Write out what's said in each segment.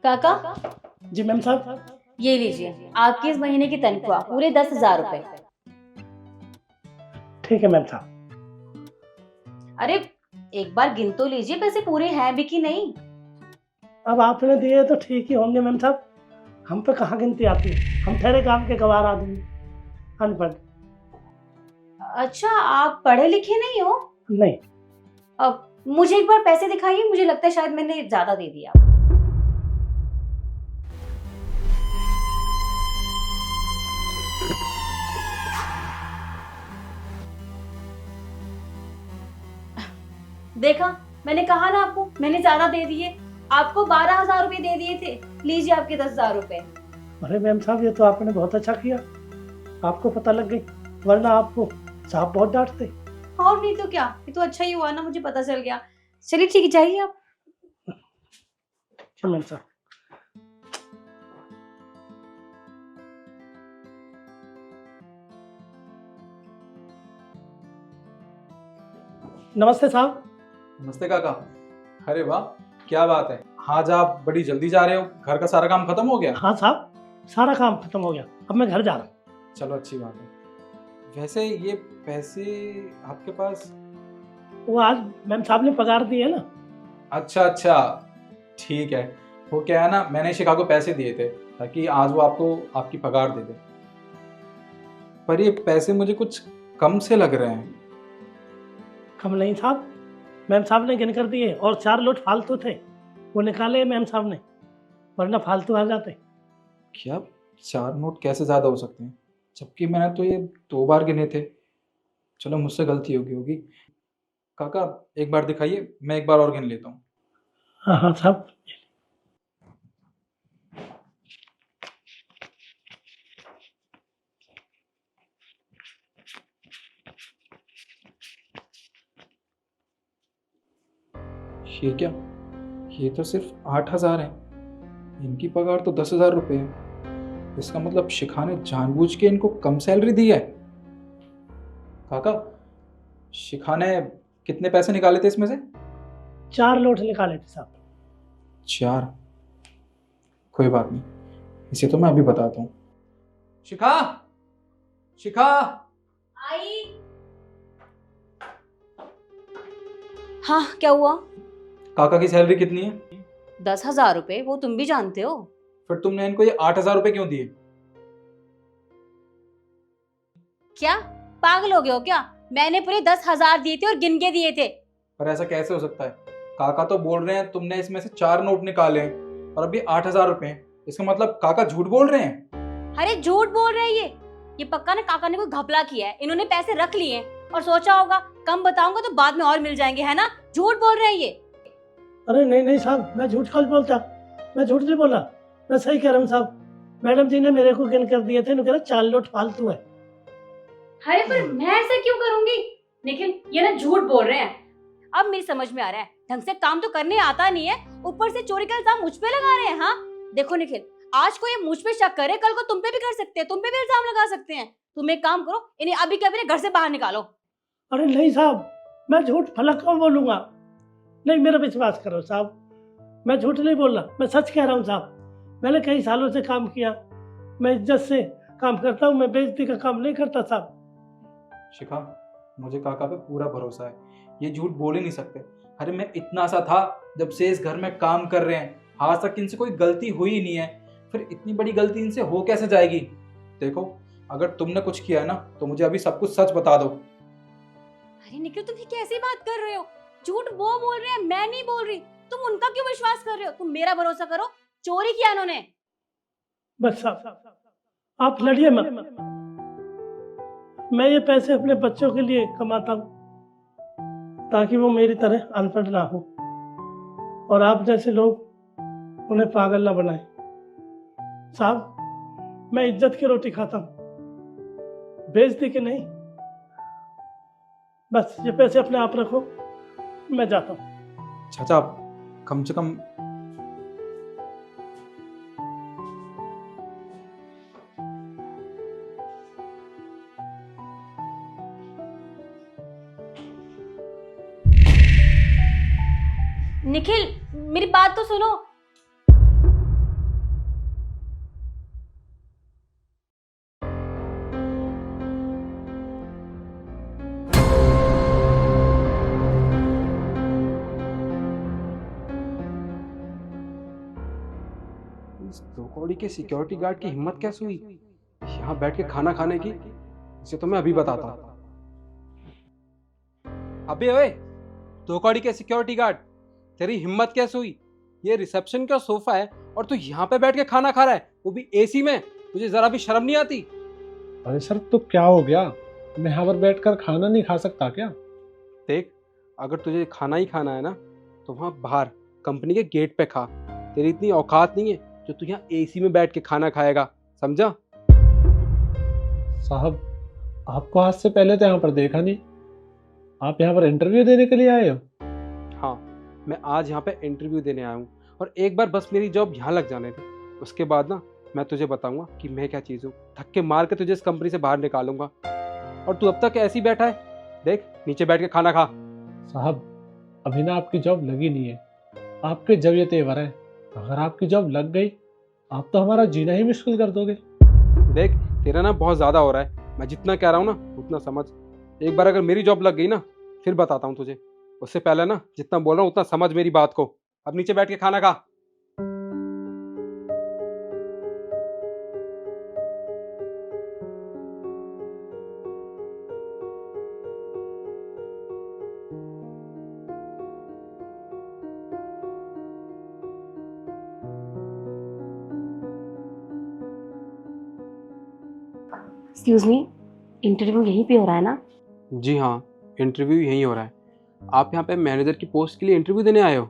काका, जी मैम साहब। ये लीजिए आपकी इस महीने की तनख्वाह, पूरे 10,000 रुपए। ठीक है मैम साहब। अरे एक बार गिन तो लीजिए पैसे पूरे हैं भी कि नहीं। अब आपने दिए तो ठीक ही होंगे मैम साहब, हम पे कहाँ गिनती आती है, हम ठहरे काम के गवार आदमी, अनपढ़। अच्छा, आप पढ़े लिखे नहीं हो? नहीं। अब मुझे एक बार पैसे दिखाइए, मुझे लगता है शायद मैंने ज्यादा दे दिया। देखा, मैंने कहा ना आपको, मैंने ज्यादा दे दिए। आपको 12,000 रुपए दे दिए थे, लीजिए आपके 10,000 रुपए। अरे मैम साहब, ये तो आपने बहुत अच्छा किया, आपको पता लग गई, वरना आपको साहब बहुत डांटते। और नहीं तो क्या, ये तो अच्छा ही हुआ ना, मुझे पता चल गया। चलिए ठीक है, जाइए आप। मैम साहब। नमस्ते साहब। नमस्ते काका। अरे वाह, क्या बात है, आज आप बड़ी जल्दी जा रहे हो, घर का सारा काम खत्म हो गया? हाँ साहब, सारा काम खत्म हो गया, अब मैं घर जा रहा हूँ। चलो अच्छी बात है। वैसे ये पैसे आपके पास? वो आज मैम साहब ने पगार दी है ना। अच्छा अच्छा, ठीक है। वो क्या है ना, मैंने शिखा को पैसे दिए थे ताकि आज वो आपको आपकी पगार दे दे, पर ये पैसे मुझे कुछ कम से लग रहे हैं। कम नहीं साहब, मैम साहब ने गिन कर दिए और 4 लोट फालतू थे, वो निकाले मैम साहब ने, वरना फालतू आ जाते। क्या 4 नोट कैसे ज़्यादा हो सकते हैं, जबकि मैंने तो ये 2 बार गिने थे। चलो मुझसे गलती होगी। काका एक बार दिखाइए, मैं एक बार और गिन लेता हूँ। हाँ हाँ साहब। ये क्या, ये तो सिर्फ 8,000 है, इनकी पगार तो 10,000 रुपये है। इसका मतलब शिखा ने जानबूझ के इनको कम सैलरी दी है। काका, शिखा ने कितने पैसे निकाले थे इसमें से? 4 लोट निकाले थे साहब। 4? कोई बात नहीं, इसे तो मैं अभी बताता हूँ। शिखा, शिखा। आई। हाँ, क्या हुआ? काका की सैलरी कितनी है? 10,000 रुपए, वो तुम भी जानते हो। फिर तुमने इनको ये 8,000 रुपये क्यों दिए? क्या पागल हो गए हो क्या? मैंने पूरे 10,000 दिए थे और गिन के दिए थे। पर ऐसा कैसे हो सकता है? काका तो बोल रहे हैं तुमने इसमें से 4 नोट निकाले हैं और अभी 8,000 रुपये हैं। इसका मतलब काका झूठ बोल रहे हैं। अरे झूठ बोल रहे हैं ये पक्का ना काका ने कोई घपला किया है। इन्होंने पैसे रख लिए हैं और सोचा होगा कम बताऊंगा तो बाद में और मिल जाएंगे, है ना? झूठ बोल रहे हैं ये। अरे नहीं नहीं साहब, मैं झूठ कल बोलता, मैं झूठ नहीं बोला, मैं सही कह रहा हूँ साहब। मैडम जी ने मेरे को गिन कर दिए थे, कह रहा 4 लोट फालतू है। अरे पर मैं ऐसा क्यों करूंगी? निखिल, ये ना झूठ बोल रहे हैं। अब मेरी समझ में आ रहा है, ढंग से काम तो करने आता नहीं है, ऊपर से चोरी का इल्जाम मुझ पे लगा रहे हैं। हाँ देखो निखिल, आज को ये मुझ पे शक करे, कल को तुम पे भी कर सकते हैं, तुम पे भी इल्जाम लगा सकते हैं। तुम एक काम करो, इन्हें अभी के अभी घर से बाहर निकालो। अरे नहीं साहब, मैं झूठ फलक क्यों बोलूंगा? नहीं, मेरा विश्वास करो साहब, मैं झूठ नहीं बोल रहा, मैं सच कह रहा हूँ साहब। मैंने कई सालों से काम किया, मैं इज्जत से काम करता हूँ, मैं बेइज्जती का काम नहीं करता साहब। शिखा, मुझे काका पे पूरा भरोसा है, ये झूठ बोल ही नहीं सकते। अरे मैं इतना सा था जब से इस घर में काम कर रहे हैं, आज तक इनसे कोई गलती हुई ही नहीं है, फिर इतनी बड़ी गलती इनसे हो कैसे जाएगी? देखो, अगर तुमने कुछ किया है ना तो मुझे अभी सब कुछ सच बता दो। अरे निखिल, तुम ये कैसी बात कर रहे हो? झूठ वो बोल रहे हैं, मैं नहीं बोल रही। तुम उनका क्यों विश्वास कर रहे हो? तुम मेरा भरोसा करो, चोरी किया इन्होंने। बस साहब, आप लड़िए मत, मैं ये पैसे अपने बच्चों के लिए कमाता हूँ ताकि वो मेरी तरह अनपढ़ ना हो और आप जैसे लोग उन्हें पागल ना बनाए। साहब, मैं इज्जत की रोटी खाता हूँ, बेइज्जती की नहीं। बस ये पैसे अपने आप रखो, मैं जाता हूँ। चाचा, आप कम से कम निखिल, मेरी बात तो सुनो। इस दो कौड़ी के सिक्योरिटी गार्ड की हिम्मत कैसे हुई यहाँ बैठ के खाना खाने की? इसे तो मैं अभी बताता हूँ। अबे ओए, दो कौड़ी के सिक्योरिटी गार्ड, तेरी हिम्मत कैसे हुई? ये रिसेप्शन का सोफा है और तू यहाँ पे बैठ के खाना खा रहा है, वो भी एसी में। तुझे जरा भी शर्म नहीं आती? अरे सर तो क्या हो गया, मैं यहाँ पर बैठकर खाना नहीं खा सकता क्या? देख, अगर तुझे खाना ही खाना है ना तो वहाँ बाहर कंपनी के गेट पे खा। तेरी इतनी औकात नहीं है जो तू यहाँ एसी में बैठ के खाना खाएगा, समझा? साहब, आपको आज से पहले तो यहाँ पर देखा नहीं। आप यहाँ पर इंटरव्यू देने के लिए आए हो? हाँ, मैं आज यहाँ पे इंटरव्यू देने आया हूँ और एक बार बस मेरी जॉब यहाँ लग जाने दे। उसके बाद ना मैं तुझे बताऊंगा कि मैं क्या चीज़ हूँ। धक्के मार के तुझे इस कंपनी से बाहर निकालूंगा। और तू अब तक ऐसे ही बैठा है, देख नीचे बैठ के खाना खा। साहब, अभी ना आपकी जॉब लगी नहीं है, आपके जब ये तेवर है। अगर आपकी जॉब लग गई आप तो हमारा जीना ही मुश्किल कर दोगे। देख, तेरा ना बहुत ज़्यादा हो रहा है। मैं जितना कह रहा हूँ ना उतना समझ। एक बार अगर मेरी जॉब लग गई ना फिर बताता हूँ तुझे। उससे पहले ना जितना बोल रहा हूँ उतना समझ मेरी बात को। अब नीचे बैठ के खाना खा। एक्सक्यूज मी, इंटरव्यू यहीं पे हो रहा है ना? जी हाँ, इंटरव्यू यहीं हो रहा है। आप यहाँ पे मैनेजर की पोस्ट के लिए इंटरव्यू देने आए हो?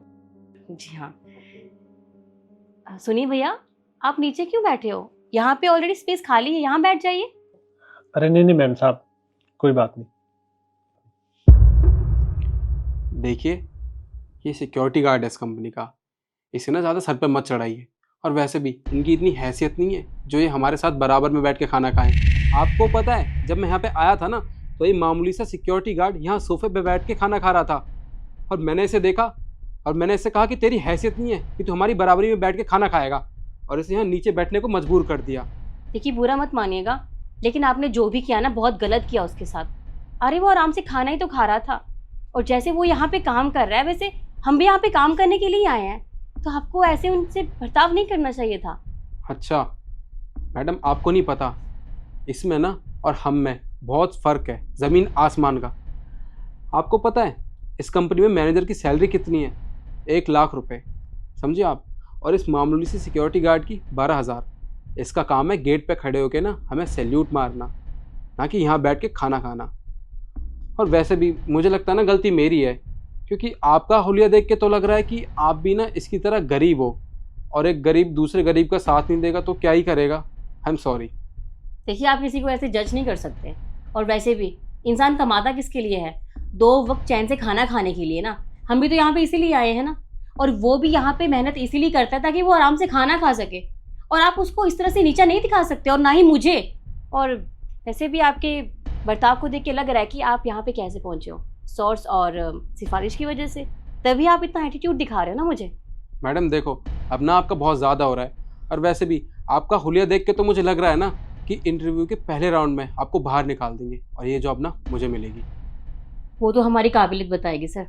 जी हाँ। सुनिए भैया, आप नीचे क्यों बैठे हो? यहाँ पे ऑलरेडी स्पेस खाली है, यहाँ बैठ जाइए। अरे नहीं नहीं मैम साहब, कोई बात नहीं। देखिए, ये सिक्योरिटी गार्ड है इस कंपनी का। इसे ना ज़्यादा सर पे मत चढ़ाइए। और वैसे भी इनकी इतनी हैसियत नहीं है जो ये हमारे साथ बराबर में बैठ के खाना खाएं। आपको पता है, जब मैं यहाँ पे आया था ना तो ये मामूली सा सिक्योरिटी गार्ड यहाँ सोफे पे बैठ के खाना खा रहा था। और मैंने इसे देखा और मैंने इससे कहा कि तेरी हैसियत नहीं है कि तू हमारी बराबरी में बैठ के खाना खाएगा, और इसे यहाँ नीचे बैठने को मजबूर कर दिया। देखिए, बुरा मत मानिएगा, लेकिन आपने जो भी किया ना बहुत गलत किया उसके साथ। अरे वो आराम से खाना ही तो खा रहा था, और जैसे वो यहाँ पे काम कर रहा है वैसे हम भी यहाँ पे काम करने के लिए आए हैं, तो आपको ऐसे उनसे बर्ताव नहीं करना चाहिए था। अच्छा मैडम, आपको नहीं पता, इसमें ना और हम में बहुत फ़र्क है, ज़मीन आसमान का। आपको पता है इस कंपनी में मैनेजर की सैलरी कितनी है? 1,00,000 रुपये, समझिए आप। और इस मामूली सी सिक्योरिटी गार्ड की 12,000। इसका काम है गेट पे खड़े होके ना हमें सैल्यूट मारना, ना कि यहाँ बैठ के खाना खाना। और वैसे भी मुझे लगता है ना गलती मेरी है, क्योंकि आपका हुलिया देख के तो लग रहा है कि आप भी ना इसकी तरह गरीब हो, और एक गरीब दूसरे गरीब का साथ नहीं देगा तो क्या ही करेगा। I am sorry. देखिए, आप किसी को ऐसे जज नहीं कर सकते, और वैसे भी इंसान कमाता किसके लिए है? 2 वक्त चैन से खाना खाने के लिए ना। हम भी तो यहाँ पे इसीलिए आए हैं ना, और वो भी यहाँ पे मेहनत इसीलिए करता है ताकि वो आराम से खाना खा सके। और आप उसको इस तरह से नीचा नहीं दिखा सकते, और ना ही मुझे। और वैसे भी आपके बर्ताव को देख के लग रहा है कि आप यहाँ पे कैसे पहुँचे हो, सोर्स और सिफारिश की वजह से। तभी आप इतना एटीट्यूड दिखा रहे हो ना मुझे। मैडम देखो, अब ना आपका बहुत ज़्यादा हो रहा है, और वैसे भी आपका हुलिया देख के तो मुझे लग रहा है ना कि इंटरव्यू के पहले राउंड में आपको बाहर निकाल देंगे और ये जॉब ना मुझे मिलेगी। वो तो हमारी काबिलियत बताएगी सर।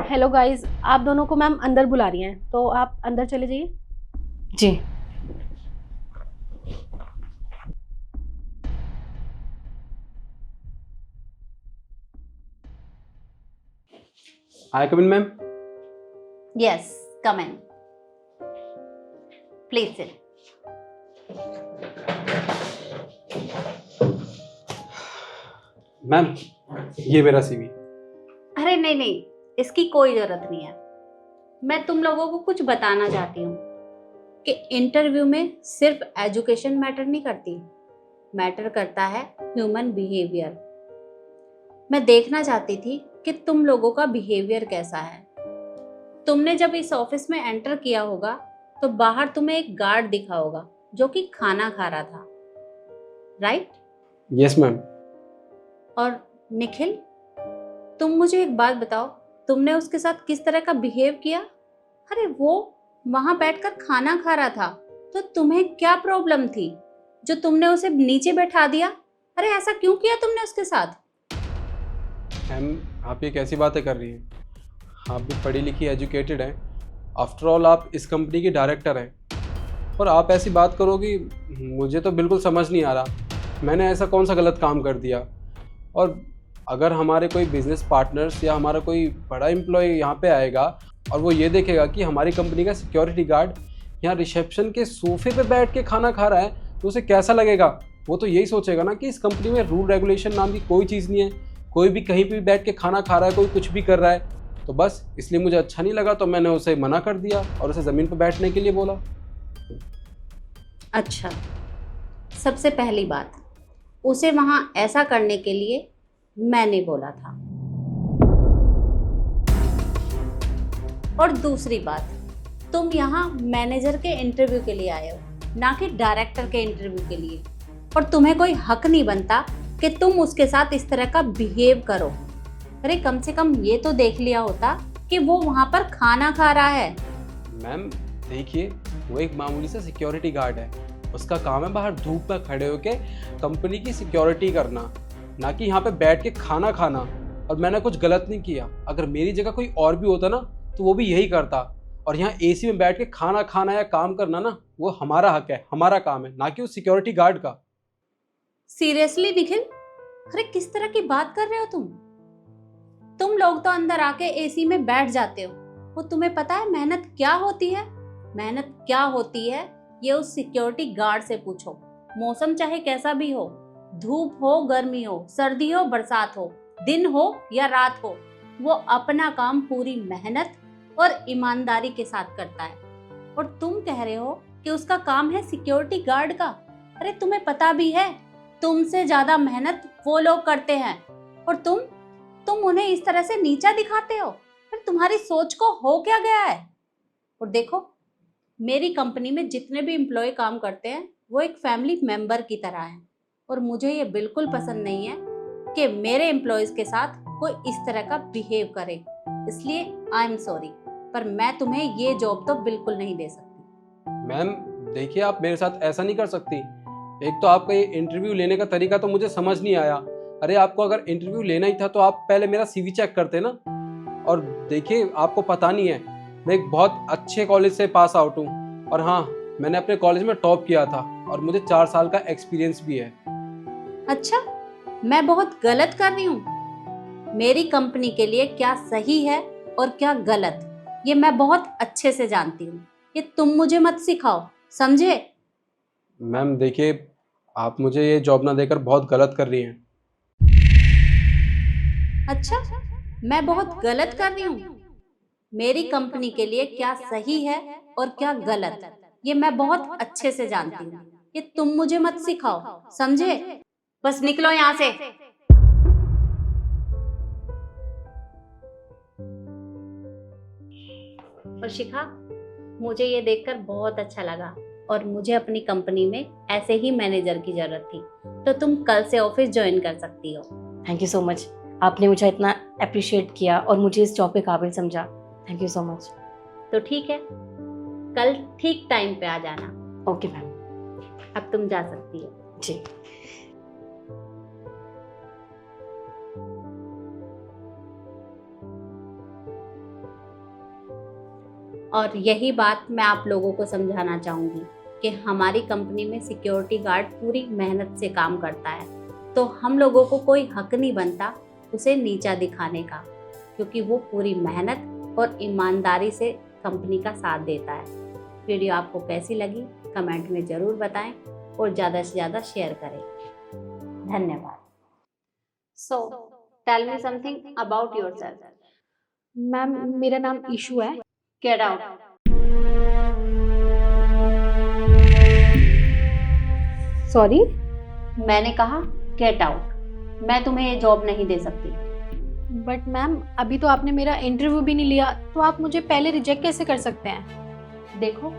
हेलो गाइस, आप दोनों को मैम अंदर बुला रही हैं, तो आप अंदर चले जाइए। जी। I come in ma'am? Yes, come in, please sit. Ma'am, ये मेरा सीवी। अरे नहीं नहीं, इसकी कोई ज़रूरत नहीं है। मैं तुम लोगों को कुछ बताना चाहती हूँ कि इंटरव्यू में सिर्फ एजुकेशन मैटर नहीं करती, मैटर करता है ह्यूमन बिहेवियर। मैं देखना चाहती थी कि तुम लोगों का बिहेवियर कैसा है। तुमने जब इस ऑफिस में एंटर किया होगा तो बाहर तुम्हें एक गार्ड दिखा होगा जो कि खाना खा रहा था, राइट? Yes ma'am. और निखिल, तुम मुझे एक बात बताओ, तुमने उसके साथ किस तरह का बिहेव किया? अरे वो वहां बैठकर खाना खा रहा था, तो तुम्हें क्या प्रॉब्लम थी जो तुमने उसे नीचे बैठा दिया? अरे ऐसा क्यों किया तुमने उसके साथ? मैम, आप ये कैसी बातें कर रही हैं? आप भी पढ़ी लिखी एजुकेटेड हैं, आफ्टर ऑल आप इस कंपनी की डायरेक्टर हैं, और आप ऐसी बात करोगी, मुझे तो बिल्कुल समझ नहीं आ रहा मैंने ऐसा कौन सा गलत काम कर दिया। और अगर हमारे कोई बिजनेस पार्टनर्स या हमारा कोई बड़ा एम्प्लॉय यहाँ पे आएगा और वो ये देखेगा कि हमारी कंपनी का सिक्योरिटी गार्ड यहाँ रिसेप्शन के सोफे पे बैठ के खाना खा रहा है, तो उसे कैसा लगेगा? वो तो यही सोचेगा ना कि इस कंपनी में रूल रेगुलेशन नाम की कोई चीज़ नहीं है, कोई भी कहीं भी बैठ के खाना खा रहा है, कोई कुछ भी कर रहा है। तो बस इसलिए मुझे अच्छा नहीं लगा, तो मैंने उसे मना कर दिया और उसे ज़मीन पर बैठने के लिए बोला। अच्छा, सबसे पहली बात, उसे वहां ऐसा करने के लिए मैंने बोला था। और दूसरी बात, तुम यहाँ मैनेजर के इंटरव्यू के लिए आए हो, ना कि डायरेक्टर के इंटरव्यू के लिए, और तुम्हें कोई हक नहीं बनता कि तुम उसके साथ इस तरह का बिहेव करो। अरे कम से कम ये तो देख लिया होता कि वो वहाँ पर खाना खा रहा है। मैम देखिए, वो एक मामूली सा सिक्योरिटी गार्ड है, उसका काम है बाहर धूप में खड़े होके कंपनी की सिक्योरिटी करना, ना कि यहाँ पे बैठ के खाना खाना। और मैंने कुछ गलत नहीं किया, अगर मेरी जगह कोई और भी होता ना तो वो भी यही करता। और यहाँ एसी में बैठ के खाना खाना या काम करना ना, वो हमारा हक है, हमारा काम है, ना कि उस सिक्योरिटी गार्ड का। सीरियसली निखिल, अरे किस तरह की बात कर रहे हो तुम लोग तो अंदर आके एसी में बैठ जाते हो। वो तुम्हें पता है मेहनत क्या होती है? मेहनत क्या होती है ये उस सिक्योरिटी गार्ड से पूछो। मौसम चाहे कैसा भी हो, धूप हो गर्मी हो, सर्दी हो बरसात हो, दिन हो या रात हो, वो अपना काम पूरी मेहनत और ईमानदारी के साथ करता है। और तुम कह रहे हो कि उसका काम है सिक्योरिटी गार्ड का। अरे तुम्हें पता भी है तुमसे ज्यादा मेहनत वो लोग करते हैं, और तुम उन्हें इस तरह से नीचा दिखाते हो। फिर तुम्हारी सोच को हो क्या गया है? और देखो, मेरी कंपनी में जितने भी एम्प्लॉय काम करते हैं वो एक फैमिली मेंबर की तरह हैं, और मुझे ये बिल्कुल पसंद नहीं है कि मेरे एम्प्लॉयज के साथ कोई इस तरह का बिहेव करे। इसलिए आई एम सॉरी, पर मैं तुम्हें ये जॉब तो बिल्कुल नहीं दे सकती। मैम देखिए, आप मेरे साथ ऐसा नहीं कर सकती। एक तो आपका ये इंटरव्यू लेने का तरीका तो मुझे समझ नहीं आया। अरे आपको अगर इंटरव्यू लेना ही था तो आप पहले मेरा सीवी चेक करते ना। और देखिए, आपको पता नहीं है, मैं एक बहुत अच्छे कॉलेज से पास आउट हूँ, और हाँ, मैंने अपने कॉलेज में टॉप किया था, और मुझे 4 साल का एक्सपीरियंस भी है। अच्छा, मैं बहुत गलत कर रही हूँ? मेरी कंपनी के लिए क्या सही है और क्या गलत, ये मैं बहुत अच्छे से जानती हूँ। ये तुम मुझे मत सिखाओ, समझे? मैम देखिए, आप मुझे ये जॉब ना देकर बहुत गलत कर रही हैं। अच्छा, मैं बहुत गलत कर रही हूँ? मेरी कंपनी के लिए क्या सही है और क्या गलत, ये मैं बहुत अच्छे से जानती हूँ। ये तुम मुझे मत सिखाओ, समझे? बस निकलो यहाँ से। और शिखा, मुझे ये देखकर बहुत अच्छा लगा, और मुझे अपनी कंपनी में ऐसे ही मैनेजर की जरूरत थी। तो तुम कल से ऑफिस ज्वाइन कर सकती हो। थैंक यू सो मच, आपने मुझे इतना अप्रिशिएट किया और मुझे इस जॉब के काबिल समझा। Thank you so much. तो ठीक है, कल ठीक टाइम पे आ जाना। Okay ma'am. अब तुम जा सकती हो। जी। और यही बात मैं आप लोगों को समझाना चाहूँगी कि हमारी कंपनी में सिक्योरिटी गार्ड पूरी मेहनत से काम करता है, तो हम लोगों को कोई हक नहीं बनता उसे नीचा दिखाने का, क्योंकि वो पूरी मेहनत और ईमानदारी से कंपनी का साथ देता है। वीडियो आपको कैसी लगी कमेंट में ज़रूर बताएं और ज़्यादा से ज़्यादा शेयर करें। धन्यवाद। So tell me something about yourself. Ma'am, मेरा नाम ईशू है। Get out. सॉरी? मैंने कहा गेट आउट। मैं तुम्हें ये जॉब नहीं दे सकती। बट मैम, अभी तो आपने मेरा इंटरव्यू भी नहीं लिया, तो आप मुझे पहले रिजेक्ट कैसे कर सकते हैं? देखो,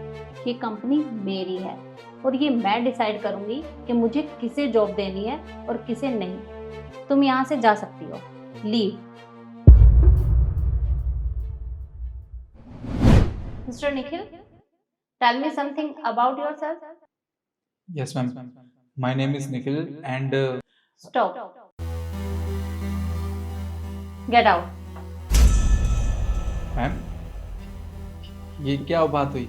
ये कंपनी मेरी है और ये मैं डिसाइड करूंगी कि मुझे किसे जॉब देनी है और किसे नहीं। तुम यहाँ से जा सकती हो। Leave. Mister Nikhil, tell me something about yourself. Yes, ma'am. My name is Nikhil and stop. Get out. Ma'am, ये क्या बात हुई?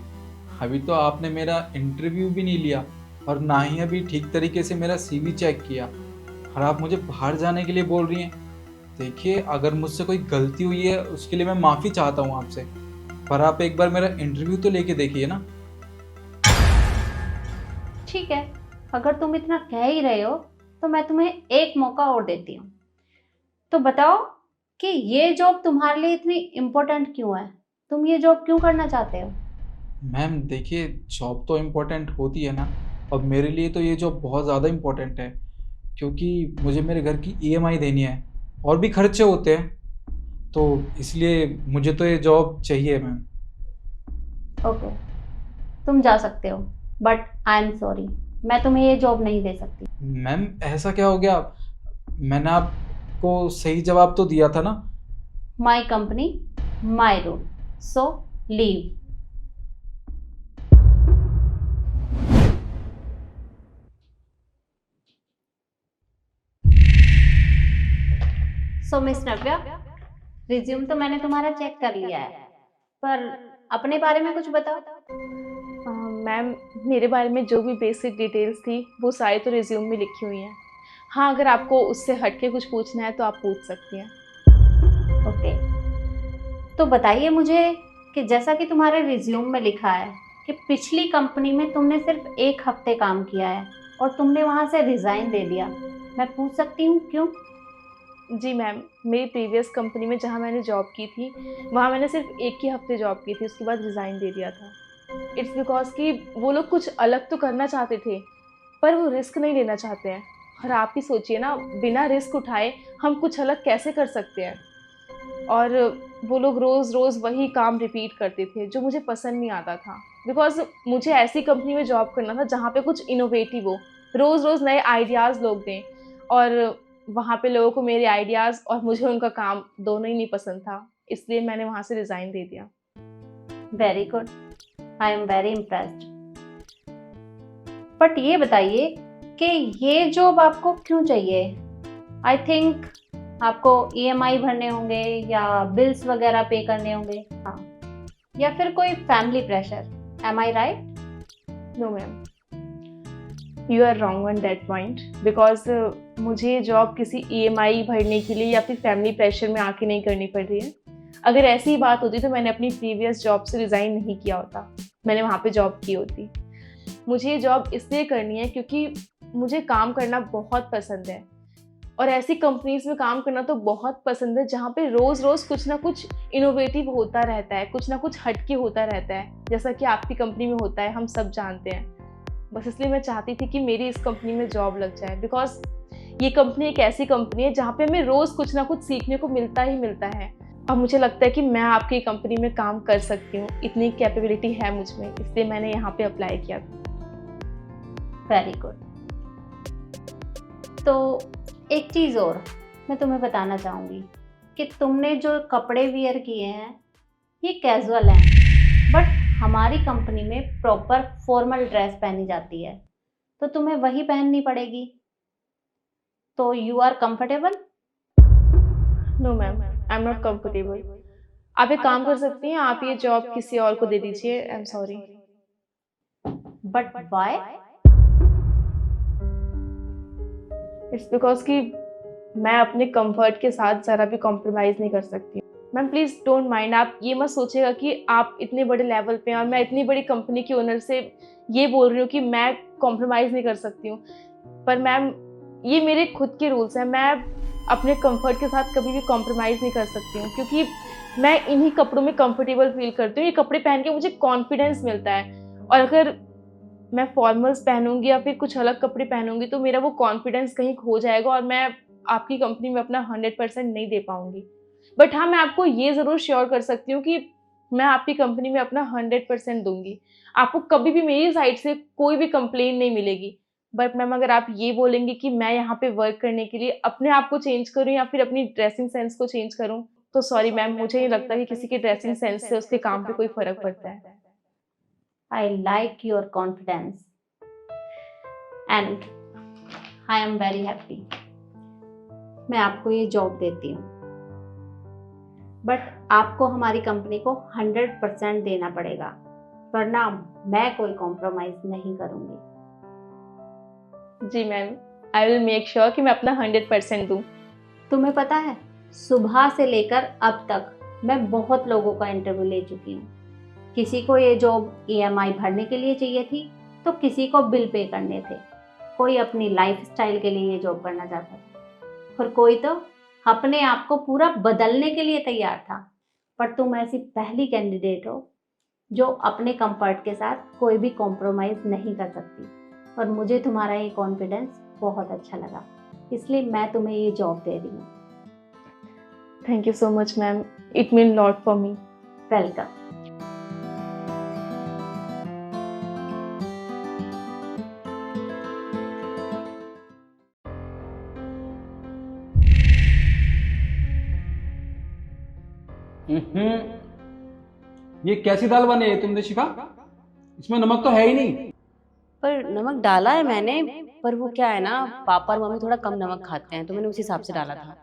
अभी तो आपने मेरा इंटरव्यू भी नहीं लिया और ना ही अभी ठीक तरीके से मेरा सीवी चेक किया, और आप मुझे बाहर जाने के लिए बोल रही हैं। देखिए, अगर मुझसे कोई गलती हुई है उसके लिए मैं माफ़ी चाहता हूँ आपसे, पर आप एक बार मेरा इंटरव्यू तो लेके देखिए ना। ठीक है, अगर तुम इतना कह ही रहे हो तो मैं तुम्हें एक मौका और देती हूँ। तो बताओ कि ये जॉब तुम्हारे लिए इतनी इम्पोर्टेंट क्यों है? तुम ये जॉब क्यों करना चाहते हो? मैम देखिए, जॉब तो इम्पोर्टेंट होती है ना, और मेरे लिए तो ये जॉब बहुत ज़्यादा इम्पोर्टेंट है, क्योंकि मुझे मेरे घर की ईएमआई देनी है और भी खर्चे होते हैं, तो इसलिए मुझे तो ये जॉब चाहिए मैम। ओके, तुम जा सकते हो, बट आई एम सॉरी, मैं तुम्हें ये जॉब नहीं दे सकती। मैम ऐसा क्या हो गया? मैंने आपको सही जवाब तो दिया था ना। My company, my rule, so leave. So miss Navya, resume तो मैंने तुम्हारा चेक कर लिया है, पर अपने बारे में कुछ बताओ। मैम, मेरे बारे में जो भी बेसिक डिटेल्स थी वो सारी तो रिज्यूम में लिखी हुई हैं। हाँ, अगर आपको उससे हट के कुछ पूछना है तो आप पूछ सकती हैं। ओके, तो बताइए मुझे कि जैसा कि तुम्हारे रिज्यूम में लिखा है कि पिछली कंपनी में तुमने सिर्फ 1 हफ्ते काम किया है और तुमने वहाँ से रिज़ाइन दे दिया। मैं पूछ सकती हूँ क्यों? जी मैम, मेरी प्रीवियस कंपनी में जहाँ मैंने जॉब की थी वहाँ मैंने सिर्फ 1 ही हफ्ते जॉब की थी, उसके बाद रिज़ाइन दे दिया था। इट्स बिकॉज कि वो लोग कुछ अलग तो करना चाहते थे पर वो रिस्क नहीं लेना चाहते हैं। और आप ही सोचिए ना, बिना रिस्क उठाए हम कुछ अलग कैसे कर सकते हैं। और वो लोग रोज़ रोज़ वही काम रिपीट करते थे जो मुझे पसंद नहीं आता था। बिकॉज मुझे ऐसी कंपनी में जॉब करना था जहाँ पे कुछ इनोवेटिव हो, रोज़ रोज़ नए आइडियाज़ लोग दें, और वहाँ पे लोगों को मेरे आइडियाज़ और मुझे उनका काम दोनों ही नहीं पसंद था, इसलिए मैंने वहाँ से रिज़ाइन दे दिया। Very good, I am very impressed. But ये बताइए कि ये जॉब आपको क्यों चाहिए? आई थिंक आपको ईएमआई भरने होंगे या बिल्स वगैरह पे करने होंगे, हाँ, या फिर कोई family pressure. Am I right? No ma'am, you are wrong on that point, because मुझे जॉब किसी ईएमआई भरने के लिए या फिर फैमिली प्रेशर में आके नहीं करनी पड़ रही है। अगर ऐसी बात होती तो मैंने अपनी प्रीवियस जॉब से रिज़ाइन नहीं किया होता, मैंने वहाँ पे जॉब की होती। मुझे ये जॉब इसलिए करनी है क्योंकि मुझे काम करना बहुत पसंद है, और ऐसी कंपनीज में काम करना तो बहुत पसंद है जहाँ पे रोज़ रोज़ कुछ ना कुछ इनोवेटिव होता रहता है, कुछ ना कुछ हटके होता रहता है, जैसा कि आपकी कंपनी में होता है, हम सब जानते हैं। बस इसलिए मैं चाहती थी कि मेरी इस कंपनी में जॉब लग जाए, बिकॉज ये कंपनी एक ऐसी कंपनी है जहाँ पे हमें रोज़ कुछ ना कुछ सीखने को मिलता ही मिलता है। और मुझे लगता है कि मैं आपकी कंपनी में काम कर सकती हूँ, इतनी कैपेबिलिटी है मुझ में, इसलिए मैंने यहाँ पे अप्लाई किया था। Very good. तो एक चीज़ और मैं तुम्हें बताना चाहूँगी कि तुमने जो कपड़े वियर किए हैं ये कैजुअल हैं, बट हमारी कंपनी में प्रॉपर फॉर्मल ड्रेस पहनी जाती है, तो तुम्हें वही पहननी पड़ेगी। तो you are comfortable? No ma'am, I am not comfortable. आप एक काम कर सकती हैं, आप ये जॉब किसी और को दे दीजिए। I am sorry. But why? It's because कि मैं अपने कंफर्ट के साथ ज़रा भी कॉम्प्रोमाइज़ नहीं कर सकती। मैम प्लीज़ डोंट माइंड, आप ये मत सोचिएगा कि आप इतने बड़े लेवल पे हैं और मैं इतनी बड़ी कंपनी की ओनर से ये बोल रही हूँ कि मैं कॉम्प्रोमाइज़ नहीं कर सकती हूँ। पर मैम, ये मेरे खुद के रूल्स हैं, मैं अपने कंफर्ट के साथ कभी भी कॉम्प्रोमाइज़ नहीं कर सकती हूँ, क्योंकि मैं इन्हीं कपड़ों में कंफर्टेबल फील करती हूँ। ये कपड़े पहन के मुझे कॉन्फिडेंस मिलता है, और अगर मैं फॉर्मल्स पहनूंगी या फिर कुछ अलग कपड़े पहनूंगी तो मेरा वो कॉन्फिडेंस कहीं खो जाएगा और मैं आपकी कंपनी में अपना 100% नहीं दे पाऊंगी। बट हाँ, मैं आपको ये ज़रूर श्योर कर सकती हूँ कि मैं आपकी कंपनी में अपना 100% दूंगी। आपको कभी भी मेरी साइड से कोई भी कंप्लेन नहीं मिलेगी। बट मैम, अगर आप ये बोलेंगे कि मैं यहाँ पे वर्क करने के लिए अपने आप को चेंज करूँ या फिर अपनी ड्रेसिंग सेंस को चेंज करूँ, तो सॉरी मैम, मुझे नहीं लगता कि किसी की ड्रेसिंग सेंस से उसके काम पे कोई फ़र्क पड़ता है। I like your confidence and I am very happy। मैं आपको ये जॉब देती हूँ। बट आपको हमारी कंपनी को 100% देना पड़ेगा, वरना मैं कोई कॉम्प्रोमाइज़ नहीं करूँगी। जी ma'am, I will make sure कि मैं अपना 100% दूँ। तुम्हें पता है, सुबह से लेकर अब तक मैं बहुत लोगों का इंटरव्यू ले चुकी हूँ। किसी को ये जॉब EMI भरने के लिए चाहिए थी, तो किसी को बिल पे करने थे, कोई अपनी लाइफस्टाइल के लिए ये जॉब करना चाहता था, और कोई तो अपने आप को पूरा बदलने के लिए तैयार था। पर तुम ऐसी पहली कैंडिडेट हो जो अपने कंफर्ट के साथ कोई भी कॉम्प्रोमाइज़ नहीं कर सकती, और मुझे तुम्हारा ये कॉन्फिडेंस बहुत अच्छा लगा, इसलिए मैं तुम्हें ये जॉब दे रही हूँ। Thank you so much ma'am, it mean lot for me. Welcome. ये कैसी दाल बनी है तुमने शिखा? इसमें नमक तो है ही नहीं। पर नमक डाला है मैंने, पर वो क्या है ना, पापा और मम्मी थोड़ा कम नमक खाते हैं, तो मैंने उस हिसाब से डाला था।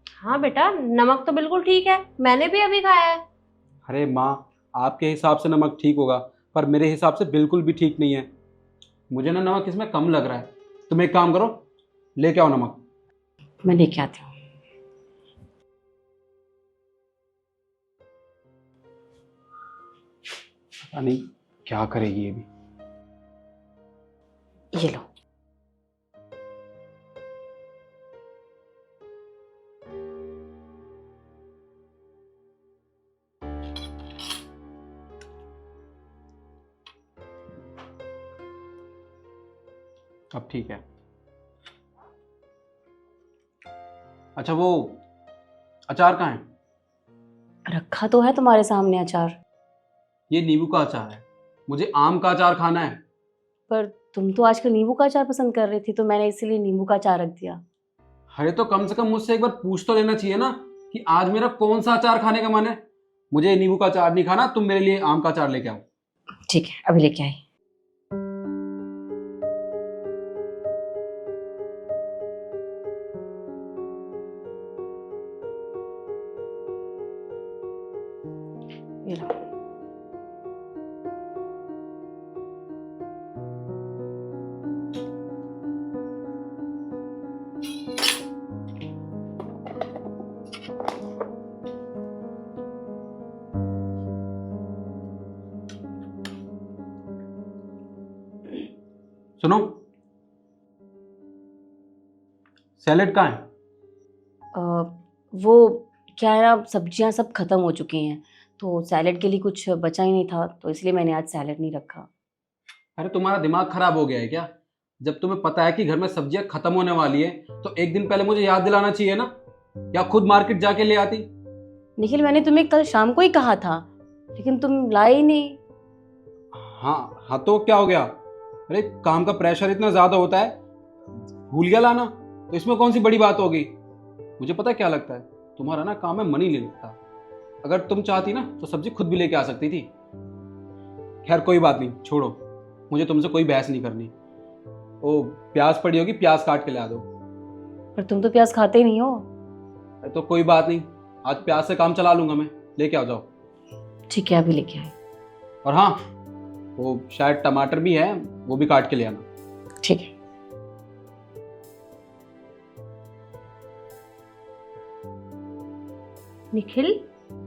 हाँ बेटा, नमक तो बिल्कुल ठीक है, मैंने भी अभी खाया है। अरे माँ, आपके हिसाब से नमक ठीक होगा, पर मेरे हिसाब से बिल्कुल भी ठीक नहीं है। मुझे ना नमक इसमें कम लग रहा है। तुम एक काम करो, लेके आओ नमक। मैं लेके आती हूँ। पता नहीं क्या करेगी ये भी। ये लो। अब ठीक है। अच्छा, वो अचार कहाँ है? रखा तो है तुम्हारे सामने अचार। ये नींबू का अचार है, मुझे आम का अचार खाना है। पर तुम तो आजकल नींबू का अचार पसंद कर रही थी, तो मैंने इसीलिए नींबू का अचार रख दिया। अरे तो कम से कम मुझसे एक बार पूछ तो लेना चाहिए ना कि आज मेरा कौन सा अचार खाने का मन है। मुझे नींबू का अचार नहीं खाना, तुम मेरे लिए आम का अचार लेके आओ। ठीक है, अभी लेके आई। ये लो। सुनो, सैलेड कहाँ है? वो क्या है ना, सब्जियां सब खत्म हो चुकी हैं, तो सैलेड के लिए कुछ बचा ही नहीं था, तो इसलिए मैंने आज सैलेड नहीं रखा। अरे तुम्हारा दिमाग खराब हो गया है क्या? जब तुम्हें पता है कि घर में सब्जियां खत्म होने वाली है, तो एक दिन पहले मुझे याद दिलाना चाहिए ना, या खुद मार्केट जाके ले आती। निखिल, मैंने तुम्हें कल शाम को ही कहा था, लेकिन तुम लाए ही नहीं। हाँ हाँ, तो क्या हो गया? अरे काम का प्रेशर इतना ज्यादा होता है, भूल गया लाना, तो इसमें कौन सी बड़ी बात होगी? मुझे पता है क्या लगता है, तुम्हारा ना काम है मन ही नहीं लगता। अगर तुम चाहती ना तो सब्जी खुद भी लेके आ सकती थी। खैर कोई बात नहीं, छोड़ो, मुझे तुमसे कोई बहस नहीं करनी। ओ, प्याज पड़ी होगी, प्याज काट के ला दो। पर तुम तो प्याज खाते ही नहीं हो। अरे तो कोई बात नहीं, आज प्याज से काम चला लूंगा मैं। लेके आ जाओ। ठीक है, अभी लेके आई। और हाँ, वो शायद टमाटर भी है, वो भी काट के ले आना। ठीक है। निखिल,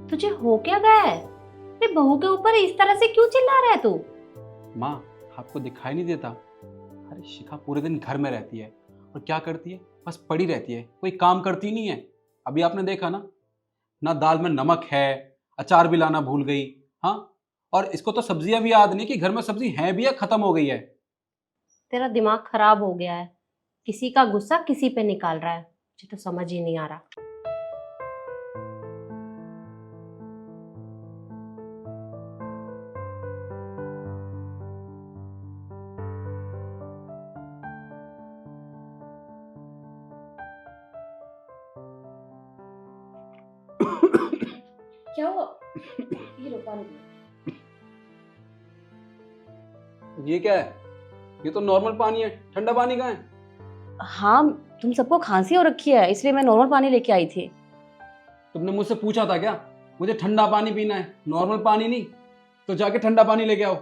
तुझे हो क्या गया है? अपनी बहू के ऊपर इस तरह से क्यों चिल्ला रहा है तू? माँ, आपको दिखाई नहीं देता? अरे शिखा पूरे दिन घर में रहती है और क्या करती है, बस पड़ी रहती है, कोई काम करती नहीं है। अभी आपने देखा ना दाल में नमक है, अचार भी लाना भूल गई। हाँ, और इसको तो सब्जियां भी याद नहीं कि घर में सब्जी है भी या खत्म हो गई है। तेरा दिमाग खराब हो गया है, किसी का गुस्सा किसी पे निकाल रहा है, मुझे तो समझ ही नहीं आ रहा। क्या हुआ? ये लो पानी पियो। ये क्या है? ये तो नॉर्मल पानी है, ठंडा पानी कहाँ है? हाँ, तुम सबको खांसी हो रखी है, इसलिए मैं नॉर्मल पानी लेके आई थी। तुमने मुझसे पूछा था क्या मुझे ठंडा पानी पीना है, नॉर्मल पानी नहीं। तो जाके ठंडा पानी लेके आओ।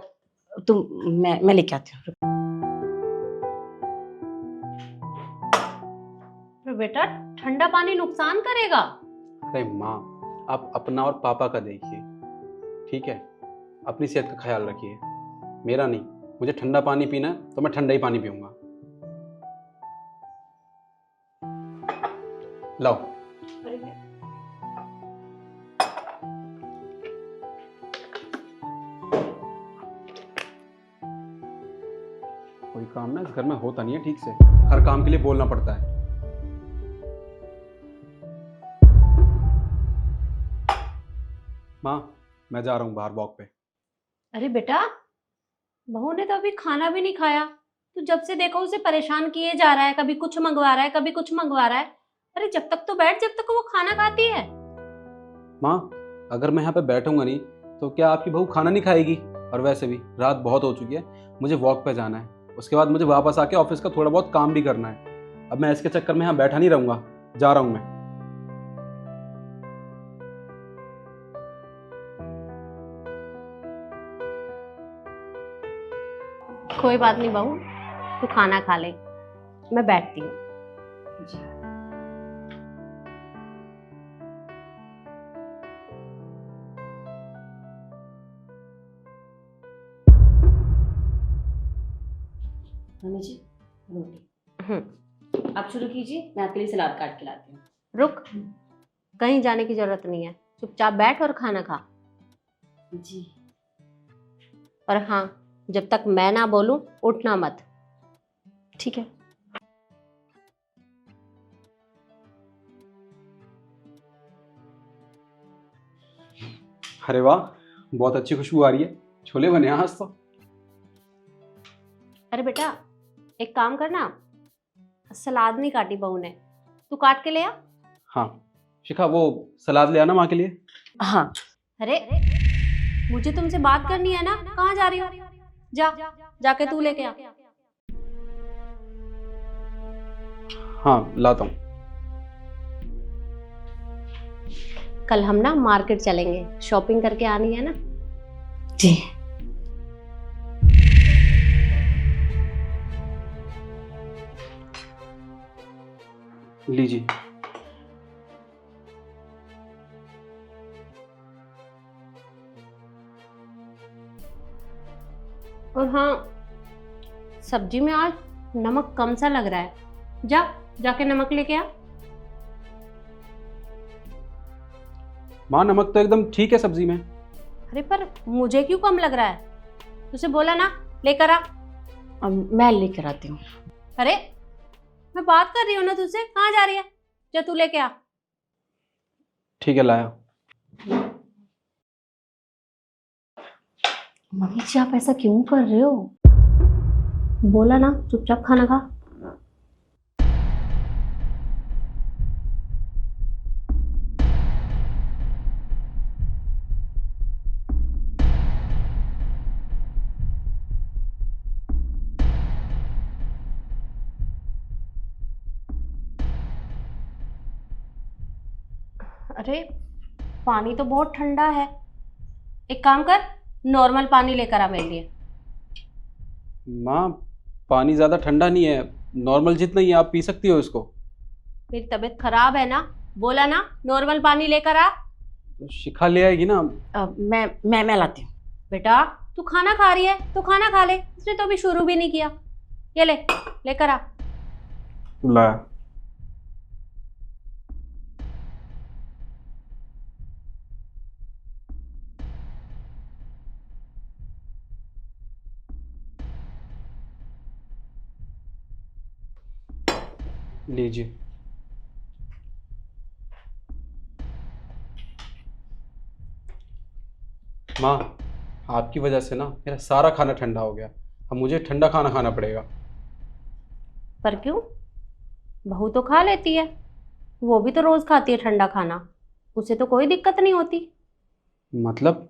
तुम मैं लेके आती हूँ। पर बेटा ठंडा पानी नुकसान करेगा। अरे माँ, आप अपना और पापा का देखिए, ठीक है? अपनी सेहत का ख्याल रखिए, मेरा नहीं। मुझे ठंडा पानी पीना है तो मैं ठंडा ही पानी पीऊंगा। लाओ। कोई काम ना इस घर में होता नहीं है ठीक से, हर काम के लिए बोलना पड़ता है। माँ, मैं जा रहा हूँ बाहर वॉक पे। अरे बेटा, बहू ने तो अभी खाना भी नहीं खाया। तू जब से देखो उसे परेशान किए जा रहा है, कभी कुछ मंगवा रहा है, कभी कुछ मंगवा रहा है। अरे जब तक तो बैठ, जब तक वो खाना खाती है। माँ, अगर मैं यहाँ पे बैठूंगा नहीं तो क्या आपकी बहू खाना नहीं खाएगी? और वैसे भी रात बहुत हो चुकी है, मुझे वॉक पे जाना है। उसके बाद मुझे वापस आके ऑफिस का थोड़ा बहुत काम भी करना है। अब मैं इसके चक्कर में यहाँ बैठा नहीं रहूंगा, जा रहा हूँ मैं। कोई बात नहीं बहू, तू खाना खा ले, मैं बैठती हूँ। मम्मी जी रोटी आप शुरू कीजिए, मैं आपके लिए सलाद काट के लाती हूँ। रुक, कहीं जाने की जरूरत नहीं है, चुपचाप बैठ और खाना खा। जी। और हाँ, जब तक मैं ना बोलूं उठना मत। ठीक है। अरे वाह, बहुत अच्छी खुशबू आ रही है। छोले बने हैं आज तो। अरे बेटा एक काम करना, सलाद नहीं काटी बहू ने, तू काट के ले आ। हाँ शिखा, वो सलाद ले आना माँ के लिए। हाँ। अरे मुझे तुमसे बात करनी है ना, कहाँ जा रही हो? जाके तू लेके आ। हाँ लाता हूँ। कल हम ना मार्केट चलेंगे, शॉपिंग करके आनी है ना। जी। लीजिए। और हाँ, सब्जी में आज नमक कम सा लग रहा है। जाके नमक लेके आ। माँ, नमक तो एकदम ठीक है सब्जी में। अरे पर मुझे क्यों कम लग रहा है? तुझसे बोला ना लेकर आ। मैं लेकर आती हूँ। अरे मैं बात कर रही हूँ ना तुझसे, कहाँ जा रही है? जा तू लेके आ। ठीक है, लाया। मम्मी जी आप ऐसा क्यों कर रहे हो? बोला ना चुपचाप खाना खा। अरे पानी तो बहुत ठंडा है, एक काम कर नॉर्मल पानी लेकर आ मेरे लिए। माँ, पानी ज़्यादा ठंडा नहीं है, नॉर्मल जितना ही आप पी सकती हो इसको। मेरी तबीयत खराब है ना, बोला ना नॉर्मल पानी लेकर आ। तो शिखा ले आएगी ना। मैं लाती हूँ। बेटा तू खाना खा रही है तो खाना खा ले, इसने तो अभी शुरू भी नहीं किया। ये लेकर आ। लाया। लीजिए। माँ, आपकी वजह से ना मेरा सारा खाना ठंडा हो गया। अब मुझे ठंडा खाना खाना पड़ेगा। पर क्यों? बहू तो खा लेती है, वो भी तो रोज खाती है ठंडा खाना, उसे तो कोई दिक्कत नहीं होती। मतलब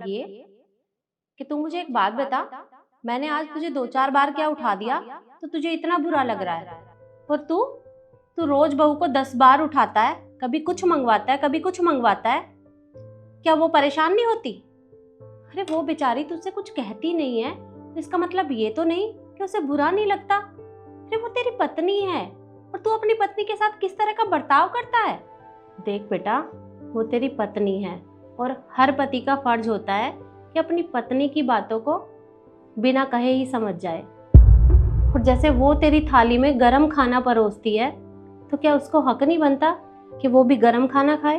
ये कि तू मुझे एक बात बता, मैंने आज तुझे 2-4 बार क्या उठा दिया तो तुझे इतना बुरा लग रहा है? और तू रोज बहू को 10 बार उठाता है, कभी कुछ मंगवाता है, कभी कुछ मंगवाता है, क्या वो परेशान नहीं होती? अरे वो बेचारी तुझसे कुछ कहती नहीं है तो इसका मतलब ये तो नहीं कि उसे बुरा नहीं लगता। अरे वो तेरी पत्नी है और तू अपनी पत्नी के साथ किस तरह का बर्ताव करता है। देख बेटा, वो तेरी पत्नी है और हर पति का फर्ज होता है कि अपनी पत्नी की बातों को बिना कहे ही समझ जाए। और जैसे वो तेरी थाली में गरम खाना परोसती है तो क्या उसको हक नहीं बनता कि वो भी गरम खाना खाए?